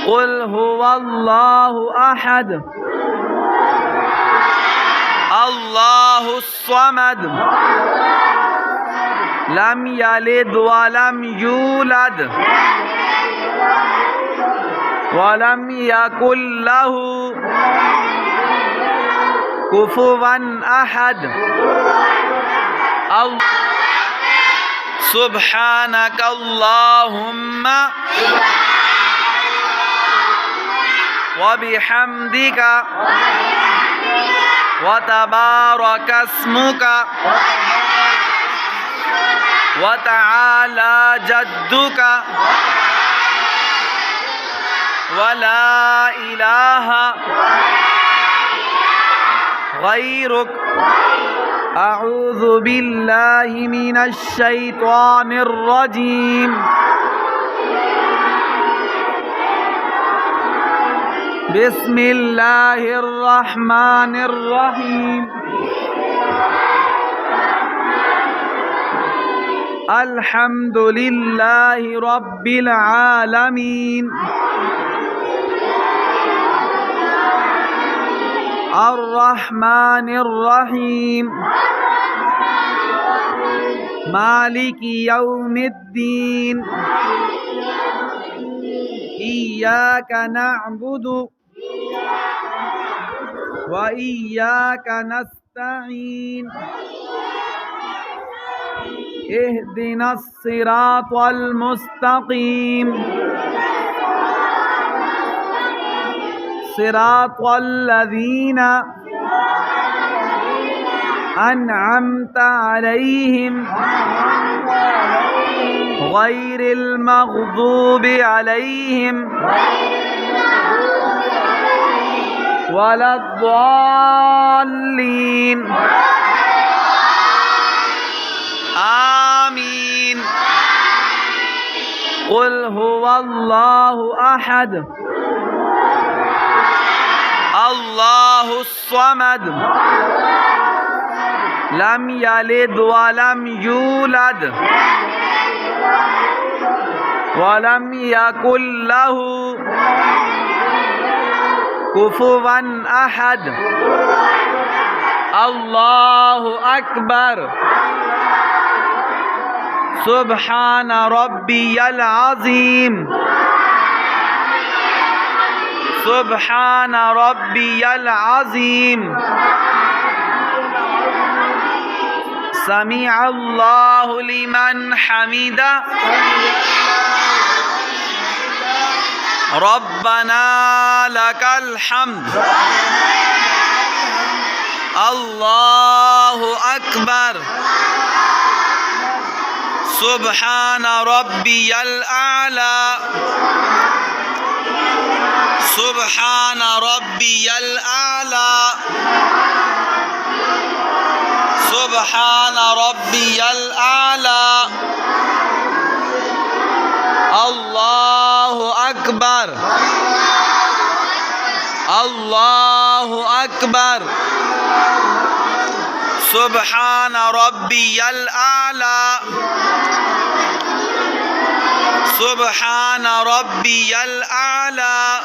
قل هو الله أحد الله الصمد لم يلد ولم يولد ولم يكن له كفوا أحد سبحانك اللهم وبحمدك وتبارك اسمك وتعالى جدك ولا إله غيرك أعوذ بالله من الشيطان الرجيم بسم الله الرحمن الرحيم الحمد لله رب العالمين الرحمن الرحيم مالك يوم الدين إياك نعبد وإياك نستعين اهدنا الصراط المستقيم صراط الذين أنعمت عليهم غير المغضوب عليهم ولا الضالين آمين قل هو الله أحد الله الصمد لم يلد ولم يولد ولم يكن له كفوا أحد الله أكبر سبحان ربي العظيم سبحان ربي العظيم سمع الله لمن حمده ربنا لك الحمد الله أكبر سبحان ربي الأعلى سبحان ربي الأعلى سبحان ربي الأعلى الله أكبر الله أكبر سبحان ربي الأعلى سبحان ربي الأعلى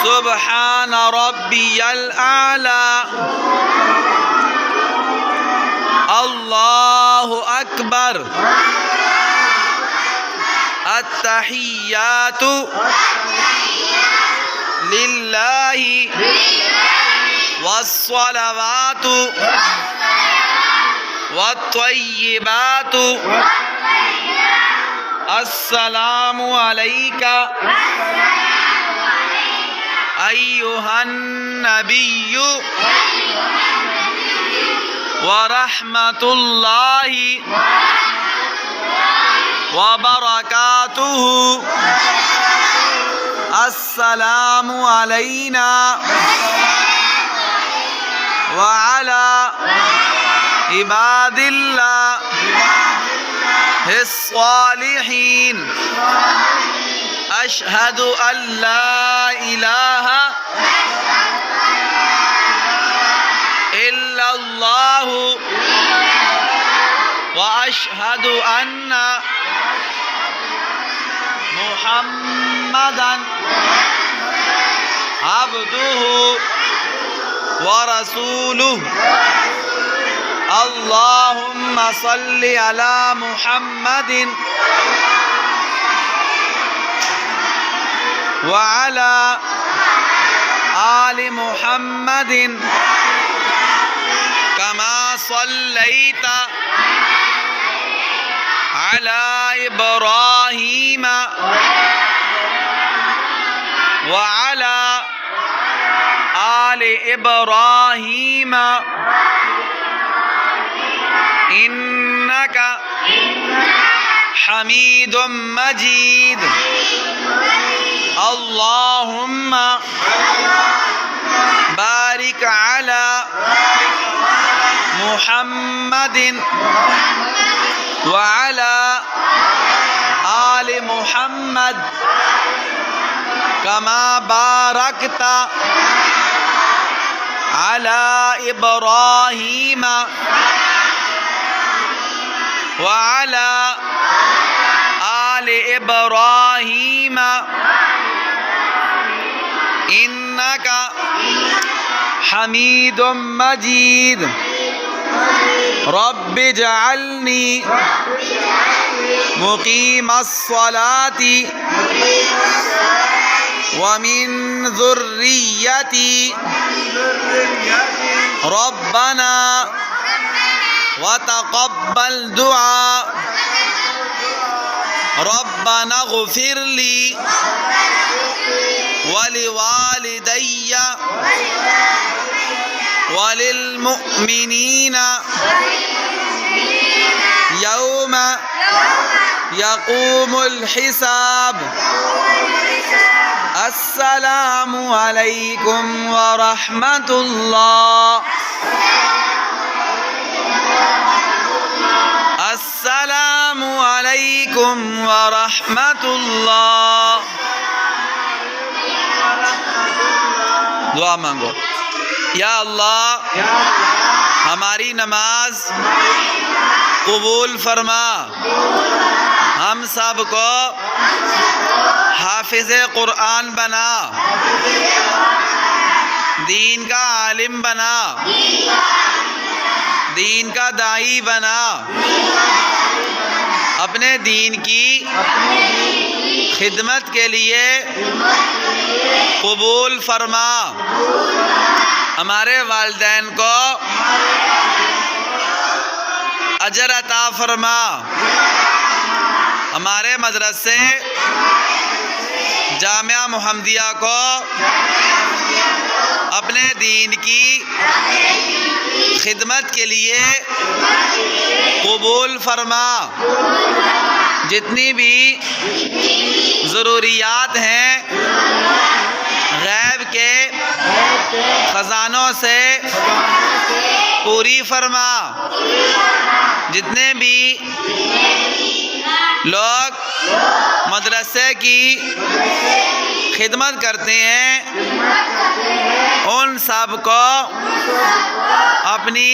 سبحان ربي الأعلى الله أكبر التحيات لله والصلوات والطيبات السلام عليك أيها النبي ورحمة الله وبركاته السلام علينا وعلى عباد الله الصالحين أشهد أن لا إله إلا الله وأشهد أن मुहम्मदन अब्दुहु व रसूलुहु अल्लाहुम्मा सल्लि अला मुहम्मदिन व अला आलि मुहम्मदिन कमा सल्लैता अला इब्राहीम व अला आलि इब्राहीम इन्नका हमीदुम मजीद। अल्लाहुम्मा बारिक अला मुहम्मदिन व अला आलि मुहम्मद कमा बारकता अला इब्राहीम व अला आलि इब्राहीम इन्नका हमीदुम मजीद। रब्बि जअलनी मुकीमस्सलाति व मिन ज़ुर्रिय्यती रब्बना व तक़ब्बल दुआ रब्बना ग़फ़िरली वलिवालिदैय वलिल्मुअ्मिनीन यौम यक़ूमुल हिसाब। अस्सलामु अलैकुम व रहमतुल्लाह। अस्सलामु अलैकुम व रहमतुल्लाह। दुआ मांगो। या अल्लाह हमारी नमाज कबूल फरमा, हम सब को हाफिज़े कुरान बना, दीन का आलिम बना, दीन का दाई बना, अपने दीन की खिदमत के लिए कबूल फरमा। हमारे वालिदैन को अजर अता फरमा। हमारे मदरसे जामिया मुहम्मदिया को अपने दीन की खिदमत के लिए कबूल फरमा। जितनी भी ज़रूरियात हैं गैब के ख़ज़ानों से पूरी फरमा। जितने भी लोग मदरसे की खिदमत करते हैं उन सब को अपनी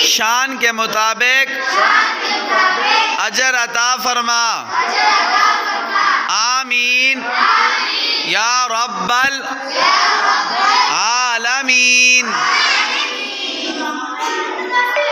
शान के मुताबिक अजर अता फरमा। आमीन या रब्बल आलमीन।